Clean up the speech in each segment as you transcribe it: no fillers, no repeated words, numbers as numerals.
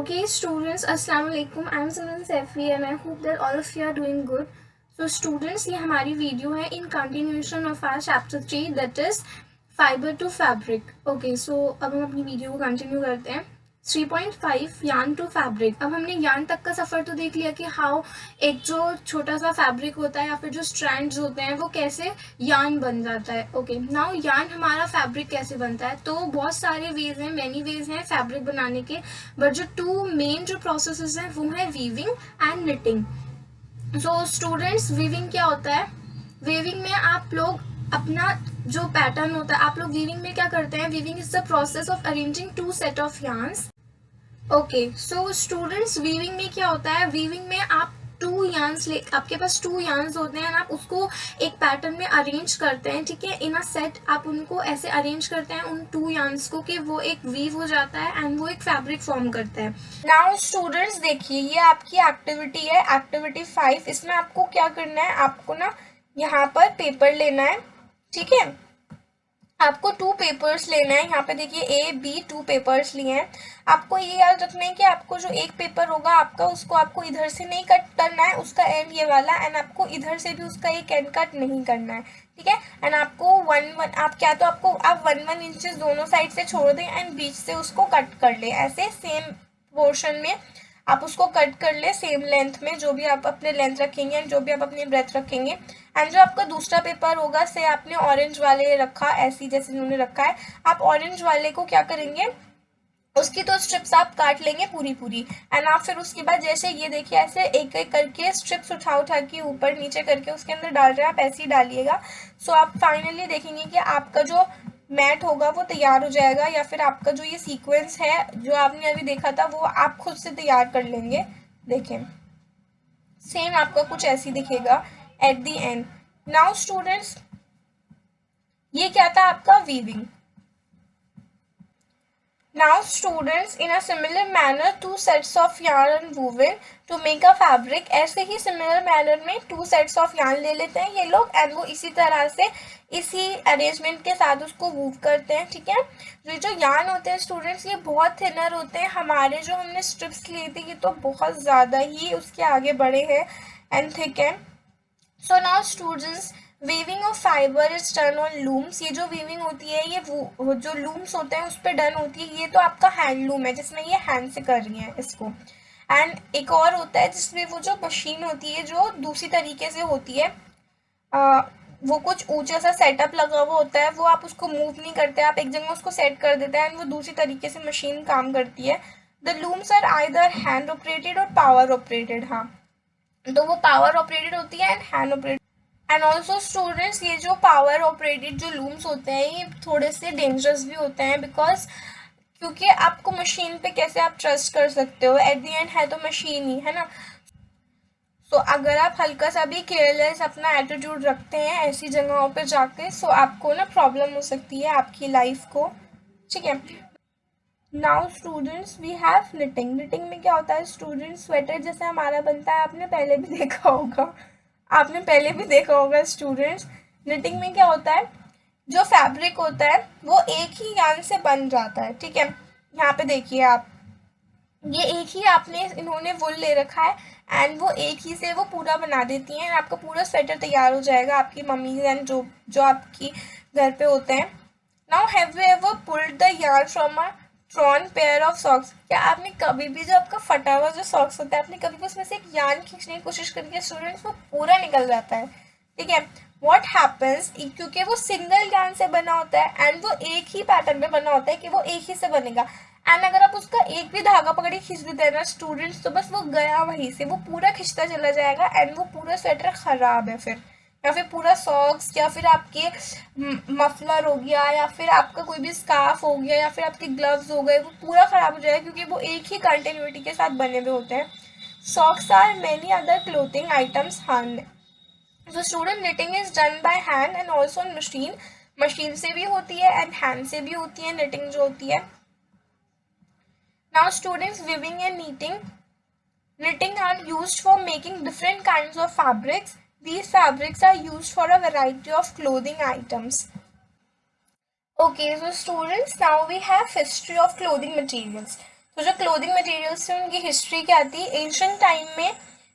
Okay, students, Assalamu alaikum. I'm Sunan Saifi and I hope that all of you are doing good. So, students, ये हमारी video है in continuation of our chapter 3 that is fiber to fabric. Okay, so अब हम अपनी video को continue करते हैं. 3.5 yarn to fabric. अब हमने यार्न तक का सफ़र तो देख लिया कि हाउ एक जो छोटा सा फैब्रिक होता है या फिर जो स्ट्रैंड्स होते हैं वो कैसे यार्न बन जाता है. ओके, नाउ यार्न हमारा फैब्रिक कैसे बनता है. तो बहुत सारे वेज हैं, मैनी वेज हैं फैब्रिक बनाने के, बट जो टू मेन जो प्रोसेसेस हैं वो है weaving and knitting. So students, weaving क्या होता है. वीविंग में आप लोग अपना जो पैटर्न होता है, आप लोग वीविंग में क्या करते हैं. Weaving is the process of arranging two set of yarns. Okay, so students, weaving में क्या होता है. वीविंग में आप टू यार्न्स आपके पास टू यार्न्स होते हैं, आप उसको एक पैटर्न में अरेंज करते हैं. ठीक है, इन अ सेट आप उनको ऐसे अरेंज करते हैं उन टू यार्न्स को कि वो एक वीव हो जाता है एंड वो एक फैब्रिक फॉर्म करता है. नाउ स्टूडेंट्स देखिए, ये आपकी एक्टिविटी है, एक्टिविटी 5. इसमें आपको क्या करना है, आपको ना यहाँ पर पेपर लेना है. ठीक है, आपको टू पेपर्स लेना है. यहाँ पे देखिए A, B 2 पेपर्स लिए हैं. आपको ये याद रखना है कि आपको जो एक पेपर होगा आपका, उसको आपको इधर से नहीं कट करना है, उसका एंड ये वाला, एंड आपको इधर से भी उसका एक एंड कट नहीं करना है. ठीक है, एंड आपको आप क्या तो आपको आप 1 इंचेस दोनों साइड से छोड़ दें एंड बीच से उसको कट कर लें. ऐसे सेम पोर्शन में आप उसको कट कर ले, सेम लेंथ में, जो भी आप अपने लेंथ रखेंगे एंड जो भी आप अपनी ब्रेथ रखेंगे. एंड जो आपका दूसरा पेपर होगा, से आपने ऑरेंज वाले रखा, ऐसी जैसे इन्होंने रखा है, आप ऑरेंज वाले को क्या करेंगे, उसकी तो स्ट्रिप्स आप काट लेंगे पूरी पूरी. एंड आप फिर उसके बाद जैसे ये देखिए ऐसे एक एक करके स्ट्रिप्स उठा उठा के ऊपर नीचे करके उसके अंदर डाल रहे हैं, आप ऐसे ही डालिएगा. सो आप फाइनली देखेंगे कि आपका जो मैट होगा वो तैयार हो जाएगा, या फिर आपका जो ये सीक्वेंस है जो आपने अभी देखा था वो आप खुद से तैयार कर लेंगे. देखें, सेम आपका कुछ ऐसी दिखेगा at the end. Now students, ये क्या था आपका weaving. Now students, in a similar manner, two sets of yarn woven to make a fabric. ऐसे ही similar manner में two sets of yarn ले लेते हैं ये लोग, and वो इसी तरह से इसी arrangement के साथ उसको wove करते हैं. ठीक है, जो yarn होते हैं स्टूडेंट्स, ये बहुत थिनर होते हैं. हमारे जो हमने स्ट्रिप्स लिए थे ये तो बहुत ज़्यादा ही उसके आगे बढ़े हैं and thick है. So now students, weaving of fibre is done on looms. ये जो वीविंग होती है ये वो जो लूम्स होते हैं उस पर डन होती है. ये तो आपका हैंडलूम है जिसमें ये हैंड से कर रही है इसको. एंड एक और होता है जिसमें वो जो मशीन होती है जो दूसरी तरीके से होती है, वो कुछ ऊंचा सा सेटअप लगा हुआ होता है, वो आप उसको मूव नहीं करते, आप एक जगह उसको सेट कर देते हैं एंड वो दूसरी तरीके से मशीन काम करती है. The looms are either hand operated और पावर ऑपरेटेड. हाँ, तो वो पावर ऑपरेटेड होती है and hand operated. And also students, ये जो पावर ऑपरेटेड जो लूम्स होते हैं ये थोड़े से डेंजरस भी होते हैं, बिकॉज क्योंकि आपको मशीन पे कैसे आप ट्रस्ट कर सकते हो, एट द एंड है तो मशीन ही है ना. सो अगर आप हल्का सा भी केयरलेस अपना एटीट्यूड रखते हैं ऐसी जगहों पे जाके, सो आपको ना प्रॉब्लम हो सकती है आपकी लाइफ को. ठीक है, now students we have knitting. Knitting में क्या होता है स्टूडेंट्स, स्वेटर जैसे हमारा बनता है, आपने पहले भी देखा होगा, स्टूडेंट्स. निटिंग में क्या होता है, जो फैब्रिक होता है वो एक ही यार्न से बन जाता है. ठीक है, यहाँ पे देखिए आप, ये एक ही आपने इन्होंने वुल ले रखा है एंड वो एक ही से वो पूरा बना देती हैं, आपका पूरा स्वेटर तैयार हो जाएगा. आपकी मम्मी एंड जो जो आपकी घर पे होते हैं. Now have you ever pulled the yarn from a Tron pair of socks. क्या आपने कभी भी जो आपका फटा हुआ जो सॉक्स होता है, आपने कभी भी उसमें से एक यार्न खींचने की कोशिश करी है स्टूडेंट्स, वो पूरा निकल जाता है. ठीक है, व्हाट हैपन्स, क्योंकि वो सिंगल यार्न से बना होता है एंड वो एक ही पैटर्न में बना होता है कि वो एक ही से बनेगा. एंड अगर आप उसका एक भी धागा पकड़ के खींच देते हैं ना स्टूडेंट्स, तो बस वो गया वहीं से, वो पूरा खिंचता चला जाएगा एंड वो पूरा स्वेटर खराब है फिर, या फिर पूरा सॉक्स, या फिर आपके मफलर हो गया, या फिर आपका कोई भी स्कार्फ हो गया, या फिर आपके ग्लव्स हो गए, वो पूरा ख़राब हो जाएगा क्योंकि वो एक ही कंटिन्यूटी के साथ बने हुए होते हैं. Socks are many other clothing items hand. So student, knitting is done by hand and also on machine. Machine से भी होती है एंड हैंड से भी होती है निटिंग जो होती है. Now students, weaving and knitting. Knitting are used for making different kinds of fabrics. These fabrics are used for a variety of clothing items. Okay, so students, now we have history of clothing materials. तो जो clothing materials थे उनकी history क्या थी, ancient time में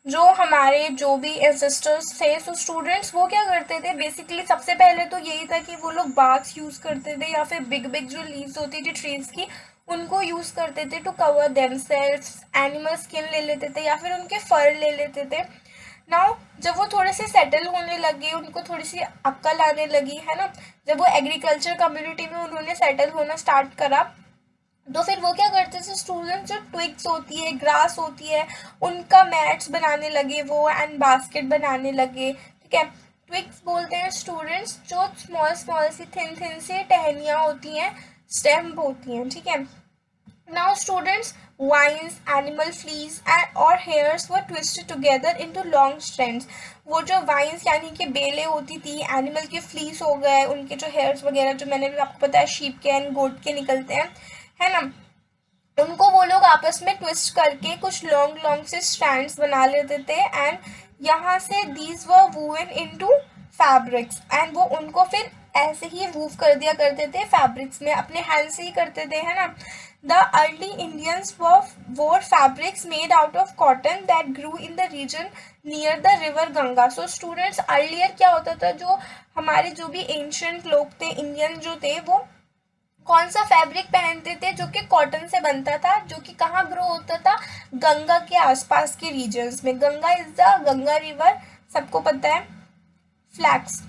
जो हमारे जो भी एंसेस्टर्स थे, सो स्टूडेंट्स वो क्या करते थे, बेसिकली सबसे पहले तो यही था कि वो लोग बार्क्स यूज़ करते थे या फिर बिग बिग जो लीव्स होती थी ट्रीज की उनको यूज़ करते थे to cover themselves, animal skin ले लेते थे या फिर उनके फर ले लेते थे। नाउ जब वो थोड़े से सेटल होने लगे, उनको थोड़ी सी अक्ल आने लगी है ना, जब वो एग्रीकल्चर कम्युनिटी में उन्होंने सेटल होना स्टार्ट करा, तो फिर वो क्या करते थे स्टूडेंट्स, जो ट्विग्स होती है, ग्रास होती है, उनका मैट्स बनाने लगे वो एंड बास्केट बनाने लगे। ठीक है, ट्विग्स बोलते हैं स्टूडेंट्स जो small small C thin thin सी टहनियाँ होती हैं, स्टेम होती हैं। ठीक है, now students, vines, animal fleas and or hairs were twisted together into long strands। वो जो वाइन्स यानी कि बेलें होती थी, एनिमल के फ्लीस हो गए, उनके जो हेयर्स वगैरह जो मैंने भी आपको बताया शीप के एंड गोट के निकलते हैं, है ना, उनको वो लोग आपस में ट्विस्ट करके कुछ लॉन्ग लॉन्ग से स्ट्रैंड्स बना लेते थे एंड यहाँ से these were woven into fabrics and वो उनको फिर ऐसे ही वूव कर दिया करते थे फैब्रिक्स में, अपने हैंड से ही करते थे, है ना। The early Indians wore fabrics made out of cotton that grew in the region near the river Ganga. So students earlier क्या होता था, जो हमारे जो भी एंशियंट लोग थे, इंडियन जो थे, वो कौन सा फैब्रिक पहनते थे जो कि कॉटन से बनता था, जो कि कहाँ ग्रो होता था, गंगा के आसपास के रीजन्स में। Ganga is the Ganga river, सबको पता है। Flax,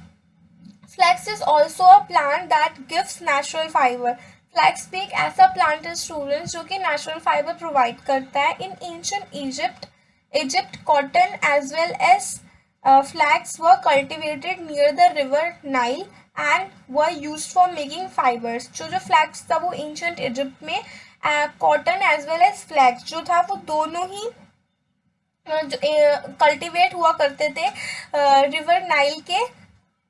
flax is also a plant that gives natural fibre. Flax भी एक ऐसा प्लांट है स्टूडेंट्स जो कि नेचुरल फाइबर प्रोवाइड करता है। In ancient Egypt cotton as well as flax were cultivated near the river Nile and were used for making fibers। जो flax था वो एंशियंट इजिप्ट में cotton as well as flax जो था वो दोनों ही कल्टीवेट हुआ करते थे रिवर नाइल के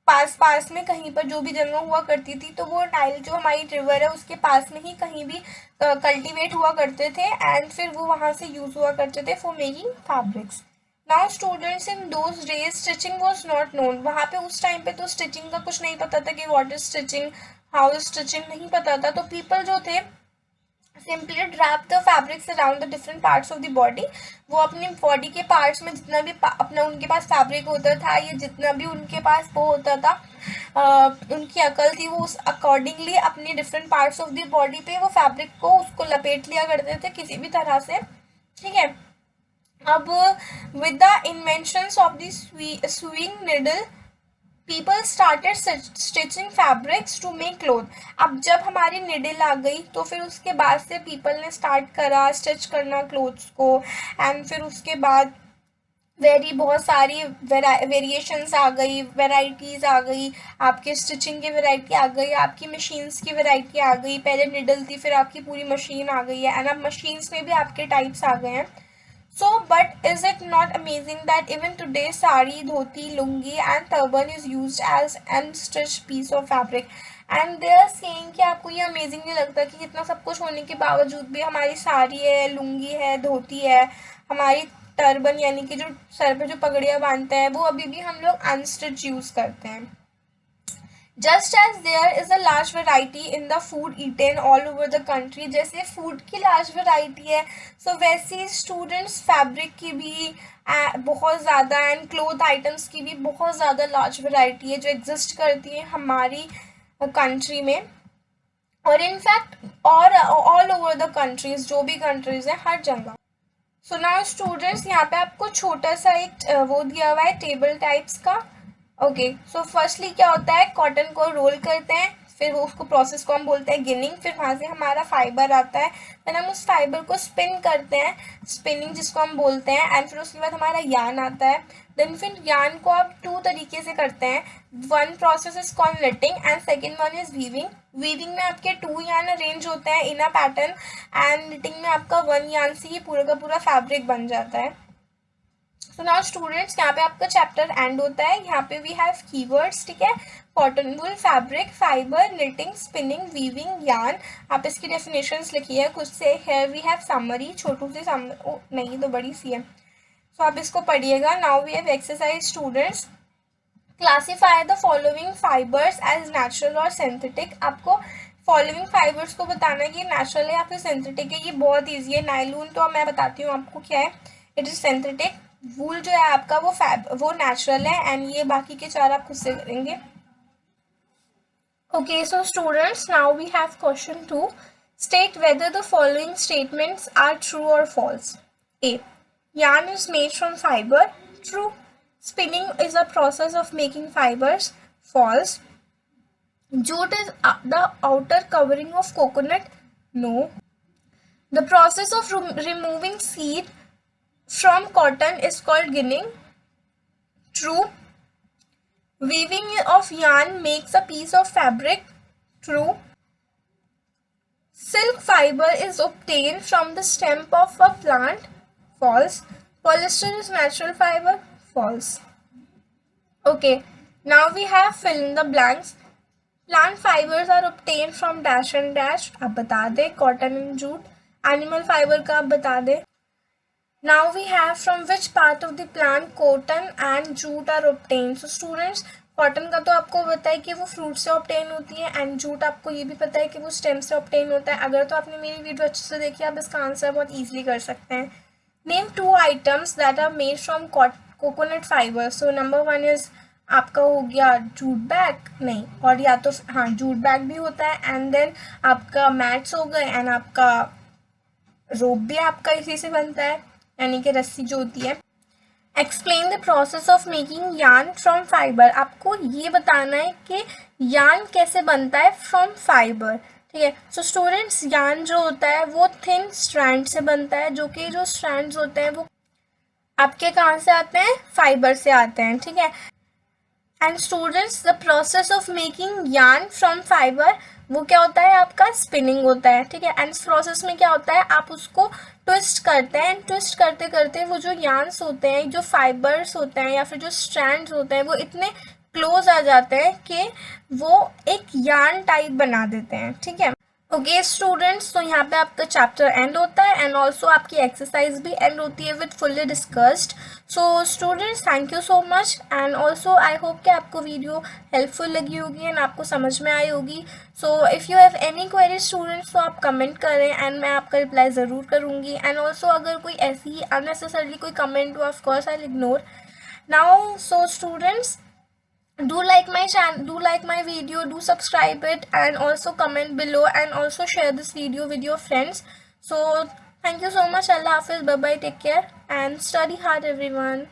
पास पास में, कहीं पर जो भी जगह हुआ करती थी, तो वो नाइल जो हमारी रिवर है उसके पास में ही कहीं भी कल्टीवेट हुआ करते थे एंड फिर वो वहाँ से यूज़ हुआ करते थे for making fabrics. Now students in those days stitching was not known. वहाँ पे उस टाइम पे तो स्टिचिंग का कुछ नहीं पता था कि what is stitching, how is stitching, नहीं पता था। तो पीपल जो थे simply drape the fabrics around the different parts of the body. वो अपनी बॉडी के पार्ट्स में जितना भी अपना उनके पास फैब्रिक होता था या जितना भी उनके पास वो होता था, उनकी अकल थी, वो उस अकॉर्डिंगली अपने different parts of the body पे वो फैब्रिक को उसको लपेट लिया करते थे किसी भी तरह से। ठीक है, अब with the inventions of the sewing needle people started stitching fabrics to make cloth. अब जब हमारी निडल आ गई तो फिर उसके बाद से पीपल ने स्टार्ट करा स्टिच करना क्लोथ्स को एंड फिर उसके बाद बहुत सारी वेरिएशंस आ गई, वेराइटीज़ आ गई, आपके स्टिचिंग की वेराइटी आ गई, आपकी मशीन्स की वेराइटी आ गई। पहले निडल थी, फिर आपकी पूरी मशीन आ गई है एंड अब मशीन्स में भी आपके टाइप्स आ गए हैं। So, but is it not amazing that even today sari, dhoti, lungi and turban is used as unstitched piece of fabric? And they are saying कि आपको ये अमेजिंग नहीं लगता कि इतना सब कुछ होने के बावजूद भी हमारी साड़ी है, लुंगी है, धोती है, हमारी टर्बन यानी कि जो सर पे जो पगड़ियाँ बांधते हैं वो अभी भी हम लोग अनस्टिच यूज़ करते हैं। Just as there is a large variety in the food eaten all over the country, जैसे फूड की लार्ज वेराइटी है, सो वैसे स्टूडेंट्स फैब्रिक की भी बहुत ज़्यादा एंड क्लोथ आइटम्स की भी बहुत ज़्यादा लार्ज वेराइटी है जो एग्जिस्ट करती है हमारी कंट्री में, और इनफैक्ट और ऑल ओवर द कंट्रीज, जो भी कंट्रीज हैं हर जगह। सो नाउ स्टूडेंट्स यहाँ पे आपको छोटा सा एक वो दिया हुआ है टेबल टाइप्स का। ओके, सो फर्स्टली क्या होता है, कॉटन को रोल करते हैं, फिर वो उसको प्रोसेस को हम बोलते हैं गिनिंग, फिर वहाँ से हमारा फाइबर आता है, फिर हम उस फाइबर को स्पिन करते हैं, स्पिनिंग जिसको हम बोलते हैं, एंड फिर उसके बाद हमारा यान आता है। देन फिर यान को आप टू तरीके से करते हैं, one process is called netting and second one is weaving. Weaving में आपके टू यान अरेंज होते हैं इन अ पैटर्न एंड निटिंग में आपका वन यान से ही पूरा का पूरा फैब्रिक बन जाता है। सो नाउ स्टूडेंट्स यहाँ पे आपका चैप्टर एंड होता है, यहाँ पे वी हैव कीवर्ड्स। ठीक है, cotton wool, fabric, fibre, knitting, spinning, weaving, yarn. आप इसकी डेफिनेशंस लिखिए है कुछ से। हेयर वी हैव समरी, छोटू सी नहीं तो बड़ी सी है, सो आप इसको पढ़िएगा। Now we have exercise students, classify the following fibres as natural और सिंथेटिक। आपको फॉलोइंग फाइबर्स को बताना कि नेचुरल है या फिर सिंथेटिक है, ये बहुत ईजी है। नायलून तो मैं बताती हूँ आपको क्या है, इट इज सिंथेटिक। वूल जो है आपका वो नेचुरल है, एंड ये बाकी के चार आप खुद से करेंगे। Okay, so students, now we have question 2. State whether the following statements are true or false. A. Yarn is made from fiber. True. Spinning is a process of making fibers. False. Jute is the outer covering of coconut. No. The process of removing seed from cotton is called ginning. True. Weaving of yarn makes a piece of fabric. True. Silk fiber is obtained from the stem of a plant. False. Polyester is natural fiber. False. Okay, now we have fill in the blanks. Plant fibers are obtained from dash and dash. आप बता दें. Cotton and jute. Animal fiber का आप बता दें. Now we have from which part of the plant cotton and jute are obtained. So students, cotton का तो आपको पता है कि वो फ्रूट से ऑब्टेन होती है, एंड जूट आपको ये भी पता है कि वो स्टेम से ऑब्टेन होता है। अगर तो आपने मेरी वीडियो अच्छे से देखी, आप इसका आंसर बहुत इजीली कर सकते हैं। Name 2 items that are made from coconut fibre. So number 1 is आपका हो गया जूट बैग, नहीं, और या तो हाँ जूट बैग भी होता है, एंड देन आपका मैट्स हो गए, एंड आपका रोप भी आपका इसी से बनता है, यानी कि रस्सी जो होती है। Explain the process of making yarn from fibre. आपको ये बताना है कि यार्न कैसे बनता है फ्रॉम फाइबर, ठीक है। सो स्टूडेंट्स, यार्न जो होता है वो थिन स्ट्रैंड से बनता है, जो कि जो स्ट्रैंड्स होते हैं वो आपके कहाँ से आते हैं, फाइबर से आते हैं, ठीक है। And students, the process of making yarn from fibre वो क्या होता है, आपका स्पिनिंग होता है, ठीक है। एंड इस प्रोसेस में क्या होता है, आप उसको ट्विस्ट करते हैं, एंड ट्विस्ट करते करते वो जो यार्न्स होते हैं, जो फाइबर्स होते हैं या फिर जो स्ट्रैंड्स होते हैं, वो इतने क्लोज आ जाते हैं कि वो एक यार्न टाइप बना देते हैं, ठीक है। ओके स्टूडेंट्स, तो यहाँ पे आपका चैप्टर एंड होता है, एंड ऑल्सो आपकी एक्सरसाइज भी एंड होती है with fully discussed. So students, thank you so much, and also I hope कि आपको वीडियो हेल्पफुल लगी होगी एंड आपको समझ में आई होगी। So if you have any query students, तो आप कमेंट करें एंड मैं आपका रिप्लाई ज़रूर करूँगी। एंड ऑल्सो अगर कोई ऐसी ही अननेसेसरली कोई कमेंट हो, of course I ignore now. So students, do like my channel, do like my video, do subscribe it, and also comment below, and also share this video with your friends. So thank you so much. Allah Hafiz, bye bye, take care and study hard everyone.